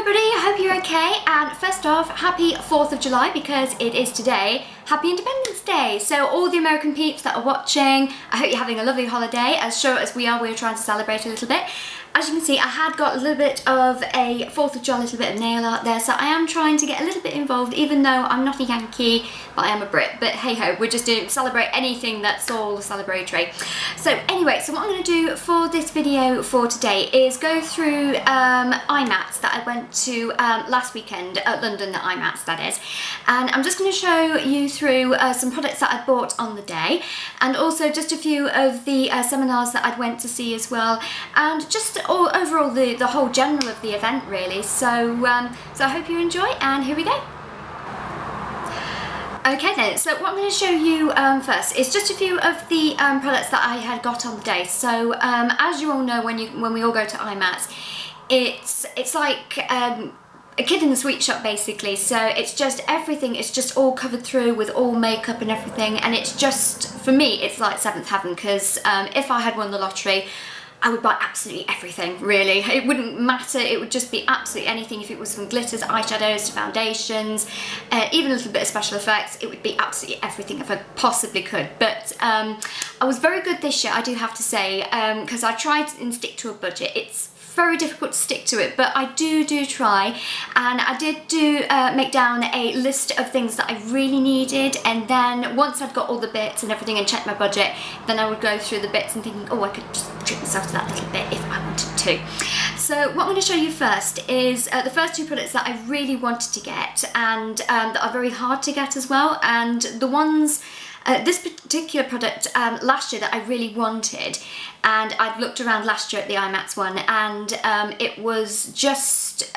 everybody, I hope you're okay, and first off, happy 4th of July because it is today. Happy Independence Day! So all the American peeps that are watching, I hope you're having a lovely holiday. As sure as we are, we're trying to celebrate a little bit. As you can see, I had got a little bit of a 4th of July, a little bit of nail art there, so I am trying to get a little bit involved, even though I'm not a Yankee, but I am a Brit. But hey ho, we're just doing celebrate anything that's all celebratory. So anyway, so what I'm going to do for this video for today is go through IMATS that I went to last weekend at London, the IMATS that is, and I'm just going to show you through some products that I bought on the day, and also just a few of the seminars that I went to see as well, and just overall the whole general of the event really. So so I hope you enjoy, and here we go. Okay then, so what I'm going to show you first is just a few of the products that I had got on the day. So as you all know, when we all go to IMATS, it's like a kid in the sweet shop basically. So it's just everything, it's just all covered through with all makeup and everything, and it's just, for me, it's like seventh heaven, because if I had won the lottery, I would buy absolutely everything, really. It wouldn't matter, it would just be absolutely anything. If it was from glitters, eyeshadows, to foundations, even a little bit of special effects, it would be absolutely everything if I possibly could. But I was very good this year, I do have to say, because I tried and stick to a budget. It's very difficult to stick to it, but I do try, and I did make down a list of things that I really needed, and then once I'd got all the bits and everything and checked my budget, then I would go through the bits and thinking, oh, I could just treat myself to that little bit if I wanted to. So what I'm going to show you first is the first two products that I really wanted to get, and that are very hard to get as well, and the ones this particular product last year that I really wanted, and I'd looked around last year at the IMATS one, and it was just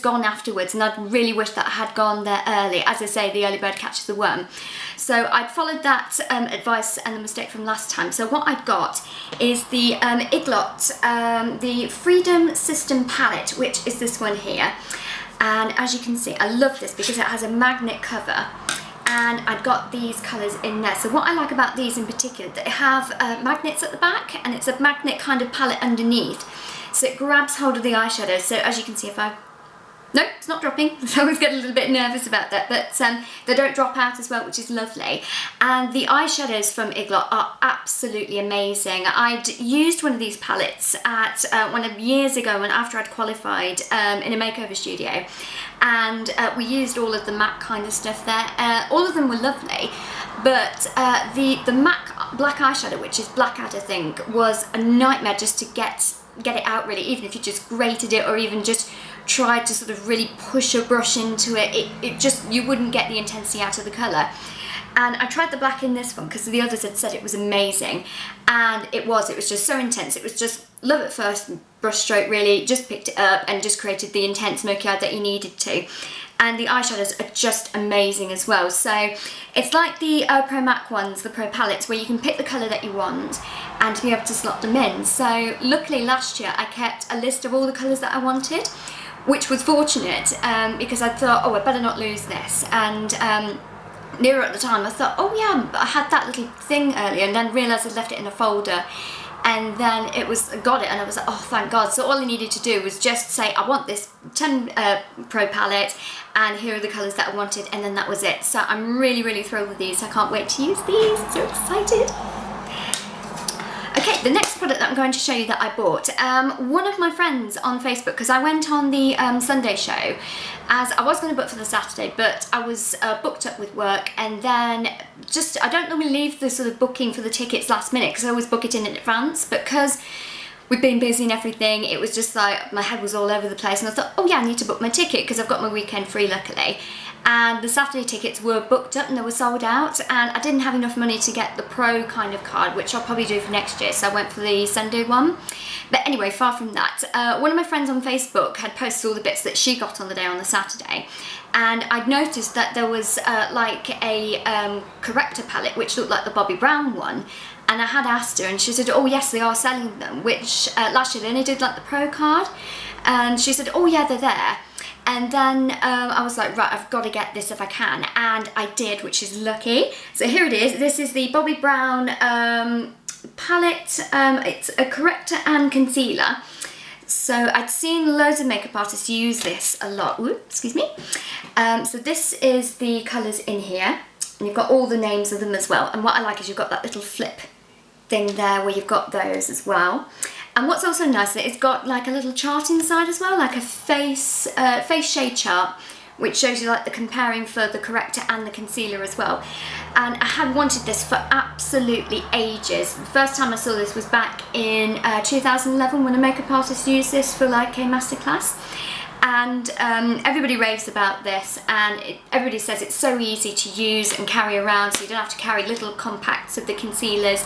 gone afterwards, and I'd really wished that I had gone there early. As I say, the early bird catches the worm. So I'd followed that advice and the mistake from last time. So what I've got is the IGLOT, the Freedom System palette, which is this one here. And as you can see, I love this because it has a magnet cover, and I've got these colours in there. So what I like about these in particular, they have magnets at the back, and it's a magnet kind of palette underneath, so it grabs hold of the eyeshadows. So as you can see, if I... No, it's not dropping. I always get a little bit nervous about that, but they don't drop out as well, which is lovely. And the eyeshadows from IGLOT are absolutely amazing. I'd used one of these palettes at one of years ago, and after I'd qualified in a makeover studio, and we used all of the MAC kind of stuff there. All of them were lovely, but the MAC black eyeshadow, which is Blackad I think, was a nightmare just to get it out really. Even if you just grated it or even just tried to sort of really push a brush into it, it just, you wouldn't get the intensity out of the colour. And I tried the black in this one because the others had said it was amazing, and it was just so intense. It was just love at first brush stroke really, just picked it up and just created the intense smoky eye that you needed to. And the eyeshadows are just amazing as well. So it's like the Pro MAC ones, the Pro palettes, where you can pick the colour that you want and to be able to slot them in. So luckily last year I kept a list of all the colours that I wanted, which was fortunate, because I thought, oh, I better not lose this. And nearer at the time I thought, oh yeah, I had that little thing earlier, and then realised I'd left it in a folder, and then I got it, and I was like, oh thank God. So all I needed to do was just say, I want this 10 Pro palette, and here are the colours that I wanted, and then that was it. So I'm really thrilled with these. I can't wait to use these, I'm so excited. Okay, the next product that I'm going to show you that I bought, one of my friends on Facebook, because I went on the Sunday show, as I was going to book for the Saturday, but I was booked up with work, and then I don't normally leave the sort of booking for the tickets last minute, because I always book it in advance, but because we've been busy and everything, it was just like, my head was all over the place, and I thought, oh yeah, I need to book my ticket, because I've got my weekend free luckily. And the Saturday tickets were booked up and they were sold out, and I didn't have enough money to get the Pro kind of card, which I'll probably do for next year, so I went for the Sunday one. But anyway, far from that, one of my friends on Facebook had posted all the bits that she got on the day on the Saturday, and I'd noticed that there was like a corrector palette which looked like the Bobbi Brown one, and I had asked her, and she said, oh yes, they are selling them, which last year they only did like the Pro card, and she said, oh yeah, they're there. And then I was like, right, I've got to get this if I can, and I did, which is lucky. So here it is. This is the Bobbi Brown palette. It's a corrector and concealer. So I'd seen loads of makeup artists use this a lot. Ooh, excuse me. So this is the colours in here, and you've got all the names of them as well. And what I like is you've got that little flip thing there where you've got those as well. And what's also nice is that it's got like a little chart inside as well, like a face shade chart, which shows you like the comparing for the corrector and the concealer as well. And I had wanted this for absolutely ages. The first time I saw this was back in 2011 when a makeup artist used this for like a masterclass. And everybody raves about this, and everybody says it's so easy to use and carry around, so you don't have to carry little compacts of the concealers.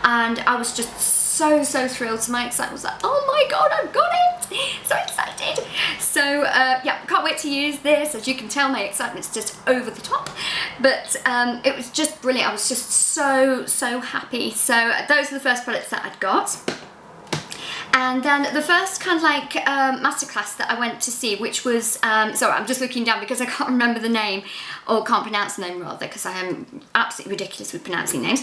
And I was just so thrilled. So my excitement was like, oh my god, I've got it! So excited! So yeah, can't wait to use this. As you can tell, my excitement's just over the top. But it was just brilliant. I was just so happy. So those are the first products that I'd got. And then the first kind of like masterclass that I went to see, which was, sorry, I'm just looking down because I can't remember the name, or can't pronounce the name rather, because I am absolutely ridiculous with pronouncing names.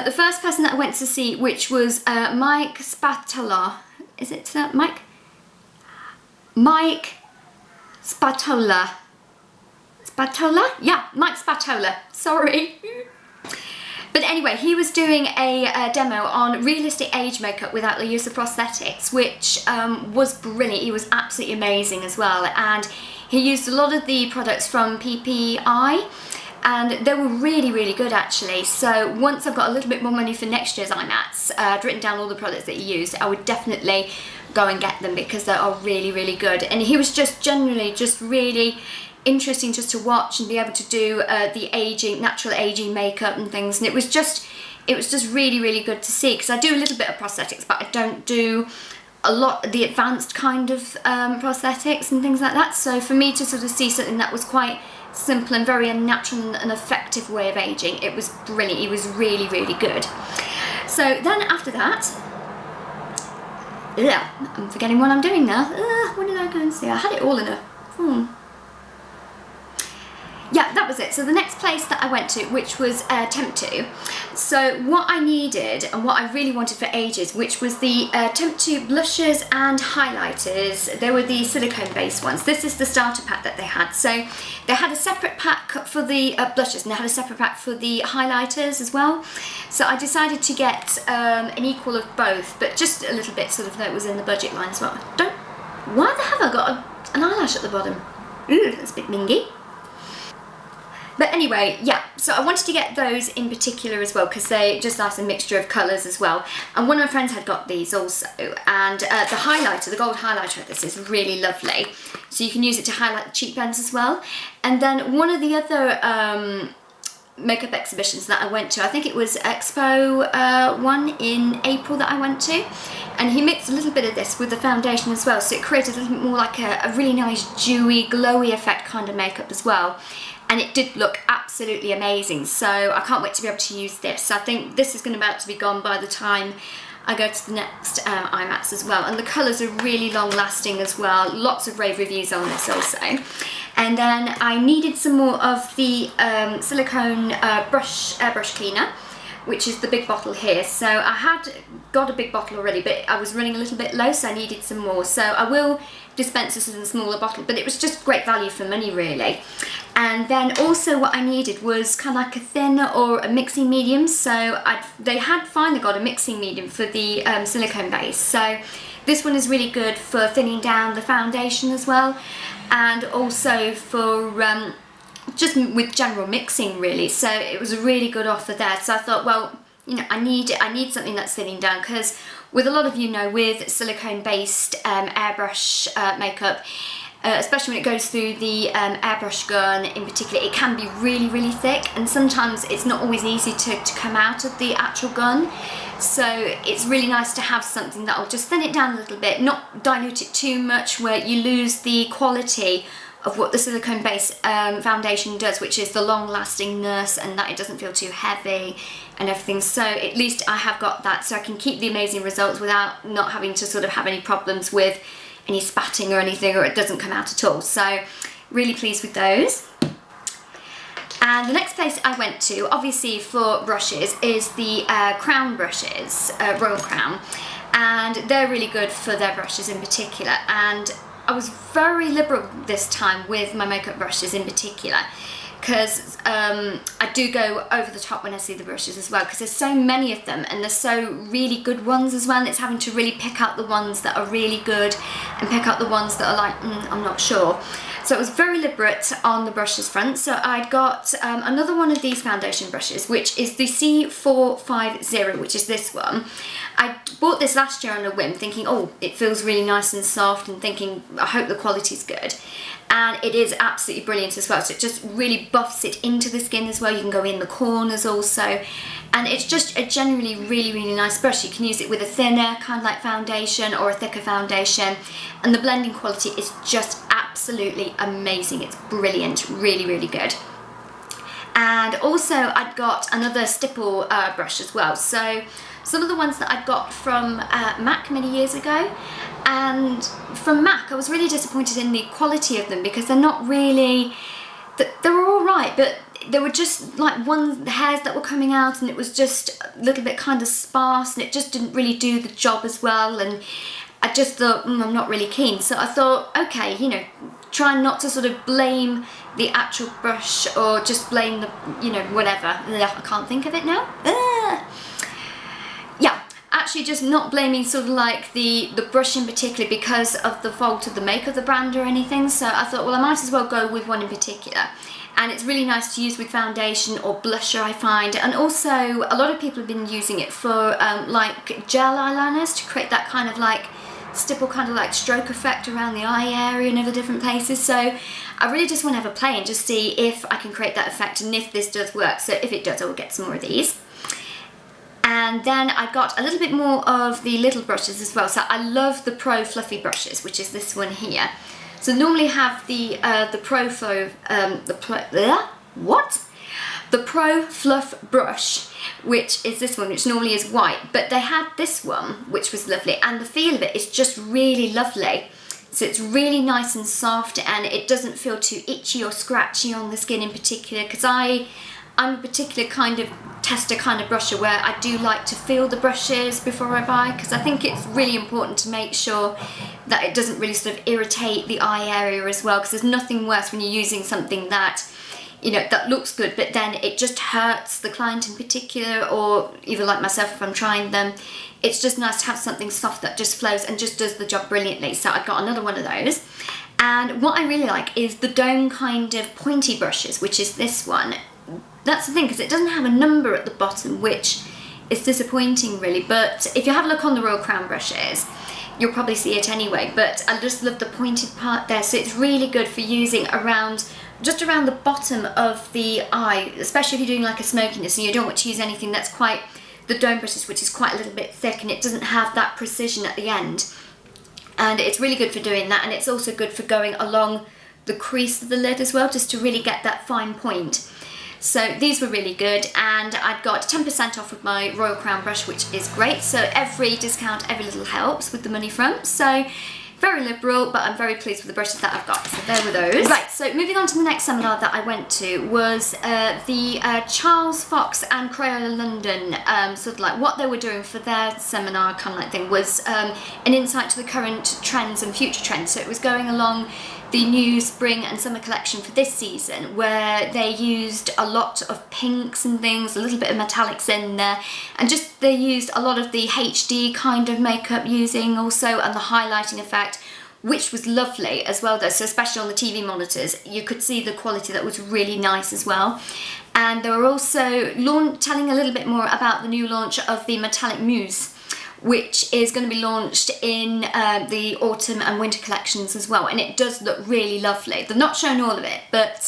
The first person that I went to see, which was Mike Spatola. Is it Mike? Mike Spatola. Spatola? Yeah, Mike Spatola. Sorry. But anyway, he was doing a demo on realistic age makeup without the use of prosthetics, which was brilliant. He was absolutely amazing as well. And he used a lot of the products from PPI, and they were really good actually. So once I've got a little bit more money for next year's IMATS, I'd written down all the products that he used. I would definitely go and get them because they are really good. And he was just generally just really interesting just to watch and be able to do the aging, natural aging makeup and things, and it was just really good to see, because I do a little bit of prosthetics, but I don't do a lot of the advanced kind of prosthetics and things like that. So for me to sort of see something that was quite simple and very natural and effective way of aging, it was brilliant. It was really good. So then after that, yeah, I'm forgetting what I'm doing now. What did I go and see? I had it all in a yeah, that was it. So the next place that I went to, which was Temp2. So what I needed and what I really wanted for ages, which was the Temp2 blushes and highlighters. They were the silicone based ones. This is the starter pack that they had. So they had a separate pack for the blushes, and they had a separate pack for the highlighters as well. So I decided to get an equal of both, but just a little bit sort of that was in the budget line as well. Why the hell have I got an eyelash at the bottom? Ooh, that's a bit mingy. But anyway, yeah, so I wanted to get those in particular as well, because they just nice a mixture of colours as well. And one of my friends had got these also, and the highlighter, the gold highlighter of this is really lovely. So you can use it to highlight the cheekbones as well. And then one of the other makeup exhibitions that I went to, I think it was Expo 1 in April that I went to, and he mixed a little bit of this with the foundation as well, so it created a little bit more like a really nice dewy, glowy effect kind of makeup as well. And it did look absolutely amazing, so I can't wait to be able to use this. I think this is about to be gone by the time I go to the next IMATS as well. And the colours are really long lasting as well. Lots of rave reviews on this also. And then I needed some more of the silicone airbrush cleaner, which is the big bottle here. So I had got a big bottle already, but I was running a little bit low, so I needed some more. So I will dispense this in a smaller bottle, but it was just great value for money really. And then also what I needed was kind of like a thin or a mixing medium. So they had finally got a mixing medium for the silicone base. So this one is really good for thinning down the foundation as well, and also for just with general mixing really. So it was a really good offer there. So I thought, well, you know, I need something that's thinning down, because with a lot of you know, with silicone based airbrush makeup, especially when it goes through the airbrush gun in particular, it can be really thick, and sometimes it's not always easy to come out of the actual gun. So it's really nice to have something that will just thin it down a little bit, not dilute it too much where you lose the quality of what the silicone based foundation does, which is the long lastingness and that it doesn't feel too heavy and everything. So at least I have got that, so I can keep the amazing results without not having to sort of have any problems with any spatting or anything, or it doesn't come out at all. So really pleased with those. And the next place I went to, obviously for brushes, is the Crown brushes, Royal Crown. and they're really good for their brushes in particular. And I was very liberal this time with my makeup brushes in particular, because I do go over the top when I see the brushes as well, because there's so many of them and there's so really good ones as well, and it's having to really pick out the ones that are really good and pick out the ones that are like, I'm not sure. So it was very liberate on the brushes front. So I'd got another one of these foundation brushes, which is the C450, which is this one. I bought this last year on a whim, thinking, oh, it feels really nice and soft, and thinking, I hope the quality's good. And it is absolutely brilliant as well. So it just really buffs it into the skin as well. You can go in the corners also. And it's just a generally really, really nice brush. You can use it with a thinner, kind of like foundation, or a thicker foundation. And the blending quality is just absolutely amazing. It's brilliant, really, really good. And also I'd got another stipple brush as well. So some of the ones that I'd got from MAC many years ago, and from MAC I was really disappointed in the quality of them, because they're not really, they were all right, but there were just like hairs that were coming out, and it was just a little bit kind of sparse, and it just didn't really do the job as well, and I just thought, I'm not really keen. So I thought, okay, you know, try not to sort of blame the actual brush, or just blame the, you know, whatever. I can't think of it now. Yeah, actually just not blaming sort of like the brush in particular because of the fault of the make of the brand or anything. So I thought, well, I might as well go with one in particular. And it's really nice to use with foundation or blusher, I find. And also a lot of people have been using it for like gel eyeliners, to create that kind of like stipple, kind of like stroke effect around the eye area and other different places. So I really just want to have a play and just see if I can create that effect, and if this does work. So if it does, I will get some more of these. And then I got a little bit more of the little brushes as well. So I love the Pro Fluffy brushes, which is this one here. So normally have the Pro Fluff brush, which is this one, which normally is white, but they had this one, which was lovely, and the feel of it is just really lovely. So it's really nice and soft, and it doesn't feel too itchy or scratchy on the skin in particular, because I'm a particular kind of tester kind of brusher, where I do like to feel the brushes before I buy, because I think it's really important to make sure that it doesn't really sort of irritate the eye area as well, because there's nothing worse when you're using something that, you know, that looks good, but then it just hurts the client in particular, or even like myself if I'm trying them. It's just nice to have something soft that just flows and just does the job brilliantly. So I got another one of those. And what I really like is the dome kind of pointy brushes, which is this one. That's the thing, because it doesn't have a number at the bottom, which is disappointing really. But if you have a look on the Royal Crown brushes, you'll probably see it anyway. But I just love the pointed part there. So it's really good for using around, just around the bottom of the eye, especially if you're doing like a smokiness and you don't want to use anything that's quite, the dome brushes, which is quite a little bit thick and it doesn't have that precision at the end. And it's really good for doing that, and it's also good for going along the crease of the lid as well, just to really get that fine point. So these were really good, and I'd got 10% off with my Royal Crown brush, which is great. So every discount, every little helps with the money front. So very liberal, but I'm very pleased with the brushes that I've got. So there were those. Right, so moving on to the next seminar that I went to was the Charles Fox and Crayola London, sort of like what they were doing for their seminar kind of like thing was an insight to the current trends and future trends. So it was going along the new spring and summer collection for this season, where they used a lot of pinks and things, a little bit of metallics in there, and just they used a lot of the HD kind of makeup using also, and the highlighting effect, which was lovely as well though. So especially on the TV monitors, you could see the quality that was really nice as well. And they were also telling a little bit more about the new launch of the Metallic Mousse, which is going to be launched in the autumn and winter collections as well, and it does look really lovely. They've not shown all of it, but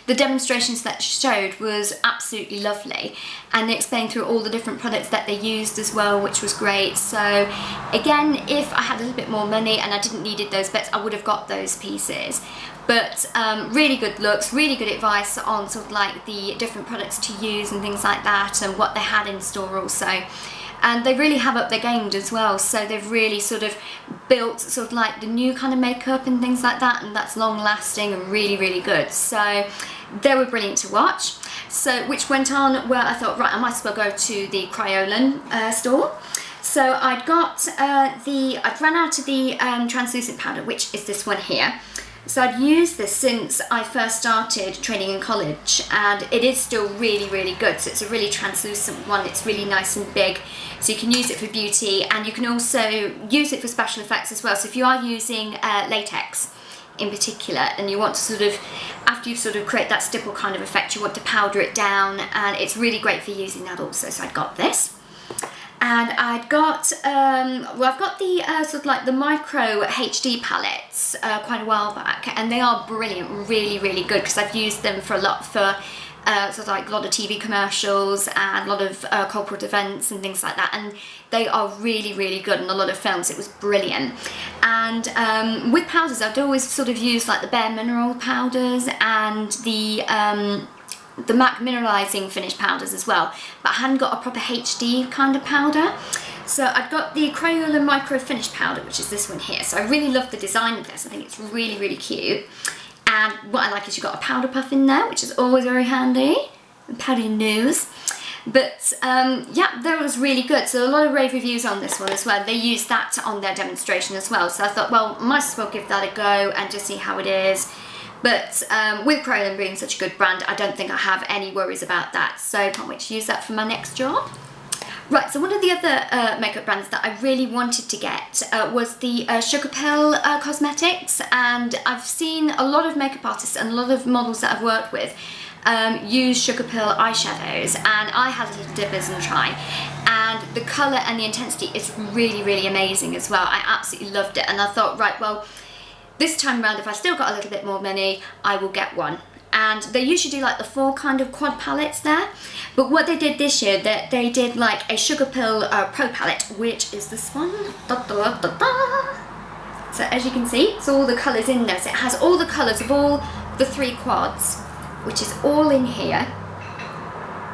the demonstrations that showed was absolutely lovely, and they explained through all the different products that they used as well, which was great. So again, if I had a little bit more money and I didn't needed those bits, I would have got those pieces. But really good looks, really good advice on sort of like the different products to use and things like that, and what they had in store also. And they really have up their game as well, so they've really sort of built sort of like the new kind of makeup and things like that, and that's long lasting and really, really good. So they were brilliant to watch. So which went on where I thought, right, I might as well go to the Crayola store. So I'd got I'd run out of the translucent powder, which is this one here. So I'd used this since I first started training in college, and it is still really, really good. So it's a really translucent one. It's really nice and big. So you can use it for beauty, and you can also use it for special effects as well. So if you are using latex in particular, and you want to sort of, after you've sort of created that stipple kind of effect, you want to powder it down, and it's really great for using that also. So I'd got this. And I'd got, well, I've got the sort of like the micro HD palettes quite a while back, and they are brilliant, really, really good, because I've used them for a lot for sort of like a lot of TV commercials and a lot of corporate events and things like that, and they are really, really good, and a lot of films. It was brilliant. And with powders, I'd always sort of use like the Bare Mineral powders and the MAC mineralizing finish powders as well, but I hadn't got a proper HD kind of powder. So I've got the Crayola Micro Finish powder, which is this one here. So I really love the design of this. I think it's really, really cute. And what I like is you've got a powder puff in there, which is always very handy. Powder your nose. But yeah, that was really good. So a lot of rave reviews on this one as well. They used that on their demonstration as well. So I thought, well, might as well give that a go and just see how it is. But with Crayola being such a good brand, I don't think I have any worries about that. So I can't wait to use that for my next job. Right, so one of the other makeup brands that I really wanted to get was the Sugar Pill Cosmetics. And I've seen a lot of makeup artists and a lot of models that I've worked with use Sugar Pill eyeshadows. And I had a little dippers and try. And the colour and the intensity is really, really amazing as well. I absolutely loved it. And I thought, right, well, this time around, if I still got a little bit more money, I will get one. And they usually do like the 4 kind of quad palettes there. But what they did this year, that they did like a Sugar Pill Pro palette, which is this one. Da, da, da, da. So as you can see, it's all the colours in there. So it has all the colours of all the 3 quads, which is all in here.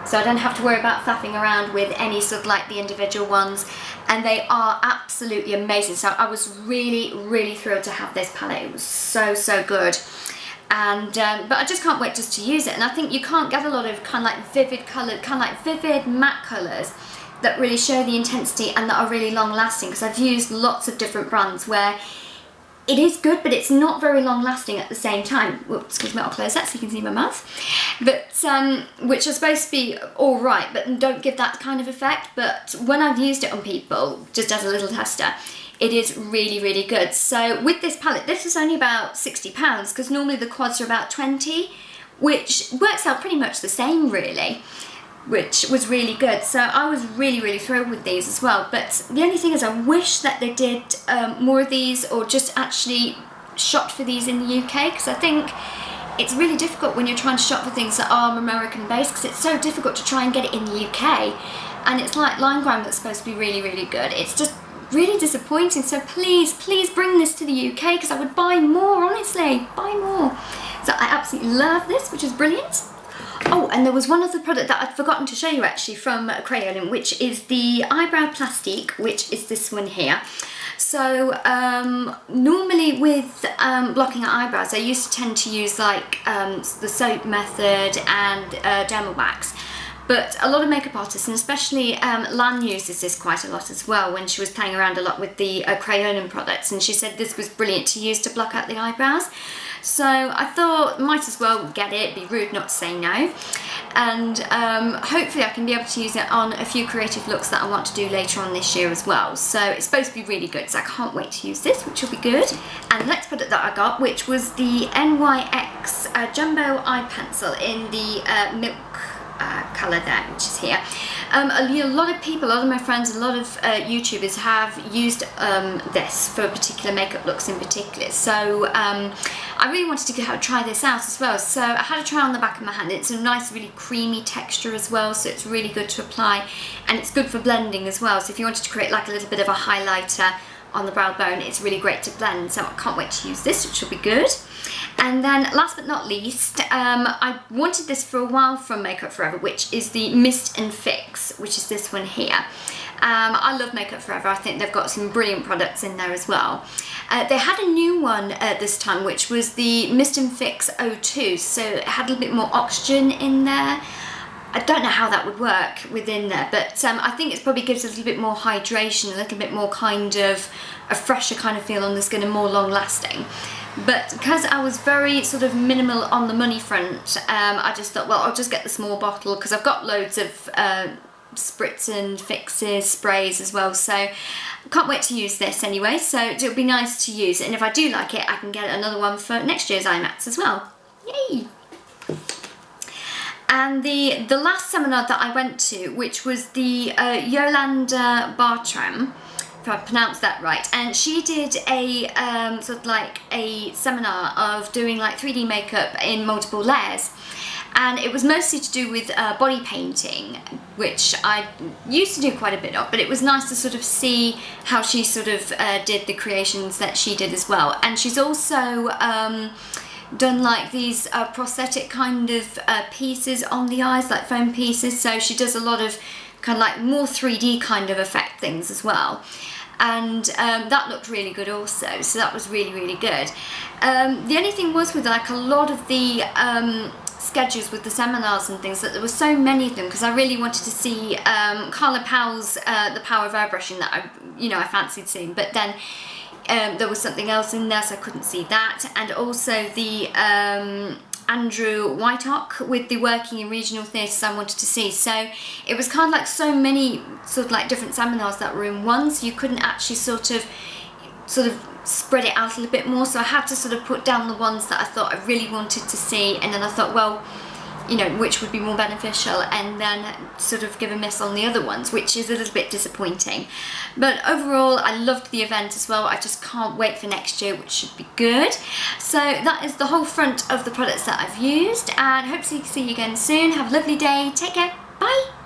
So I don't have to worry about faffing around with any sort of like the individual ones. And they are absolutely amazing. So I was really, really thrilled to have this palette. It was so, so good. And but I just can't wait just to use it. And I think you can't get a lot of kind of like vivid coloured, kind of like vivid matte colours that really show the intensity and that are really long lasting. Because I've used lots of different brands where it is good, but it's not very long lasting at the same time. Whoops, excuse me, I'll close that so you can see my mouth. But which are supposed to be all right, but don't give that kind of effect. But when I've used it on people, just as a little tester, it is really, really good. So with this palette, this was only about £60, because normally the quads are about 20, which works out pretty much the same really, which was really good. So I was really, really thrilled with these as well. But the only thing is I wish that they did more of these, or just actually shopped for these in the UK, because I think it's really difficult when you're trying to shop for things that are American based, because it's so difficult to try and get it in the UK. And it's like Line Grime that's supposed to be really, really good. It's just really disappointing. So please, please bring this to the UK, because I would buy more, honestly, buy more. So I absolutely love this, which is brilliant. Oh, and there was one other product that I'd forgotten to show you actually from Crayola, which is the Eyebrow Plastique, which is this one here. So normally with blocking out eyebrows, I used to tend to use like the soap method and derma wax. But a lot of makeup artists, and especially Lan uses this quite a lot as well when she was playing around a lot with the Crayola products, and she said this was brilliant to use to block out the eyebrows. So I thought, might as well get it, be rude not to say no. And hopefully I can be able to use it on a few creative looks that I want to do later on this year as well. So it's supposed to be really good, so I can't wait to use this, which will be good. And the next product that I got, which was the NYX Jumbo Eye Pencil in the milk colour there, which is here. A lot of people, a lot of my friends, a lot of YouTubers have used this for particular makeup looks in particular. So I really wanted to try this out as well. So I had a try on the back of my hand. It's a nice, really creamy texture as well, so it's really good to apply, and it's good for blending as well. So if you wanted to create like a little bit of a highlighter on the brow bone, it's really great to blend. So I can't wait to use this, which will be good. And then last but not least, I wanted this for a while from Makeup Forever, which is the Mist and Fix, which is this one here. I love Makeup Forever. I think they've got some brilliant products in there as well. They had a new one this time, which was the Mist and Fix O2, so it had a little bit more oxygen in there. I don't know how that would work within there, but I think it probably gives a little bit more hydration, a little bit more kind of a fresher kind of feel on the skin and more long lasting. But because I was very sort of minimal on the money front, I just thought, well, I'll just get the small bottle because I've got loads of spritz and fixes, sprays as well, so I can't wait to use this anyway, so it'll be nice to use, and if I do like it I can get another one for next year's IMATS as well. Yay! And the last seminar that I went to, which was the Yolanda Bartram, if I pronounced that right, and she did a sort of like a seminar of doing like 3D makeup in multiple layers, and it was mostly to do with body painting, which I used to do quite a bit of, but it was nice to sort of see how she sort of did the creations that she did as well. And she's also done like these prosthetic kind of pieces on the eyes, like foam pieces, so she does a lot of kind of like more 3D kind of effect things as well, and that looked really good also, so that was really good. The only thing was with like a lot of the schedules with the seminars and things, that there were so many of them, because I really wanted to see Carla Powell's The Power of Airbrushing that I fancied seeing, but then there was something else in there, so I couldn't see that, and also the Andrew Whitehock with the Working in Regional Theatres I wanted to see. So it was kind of like so many sort of like different seminars that were in one, so you couldn't actually sort of spread it out a little bit more, so I had to sort of put down the ones that I thought I really wanted to see, and then I thought, well, you know, which would be more beneficial, and then sort of give a miss on the other ones, which is a little bit disappointing. But overall, I loved the event as well. I just can't wait for next year, which should be good. So that is the whole front of the products that I've used, and hope to see you again soon. Have a lovely day. Take care. Bye.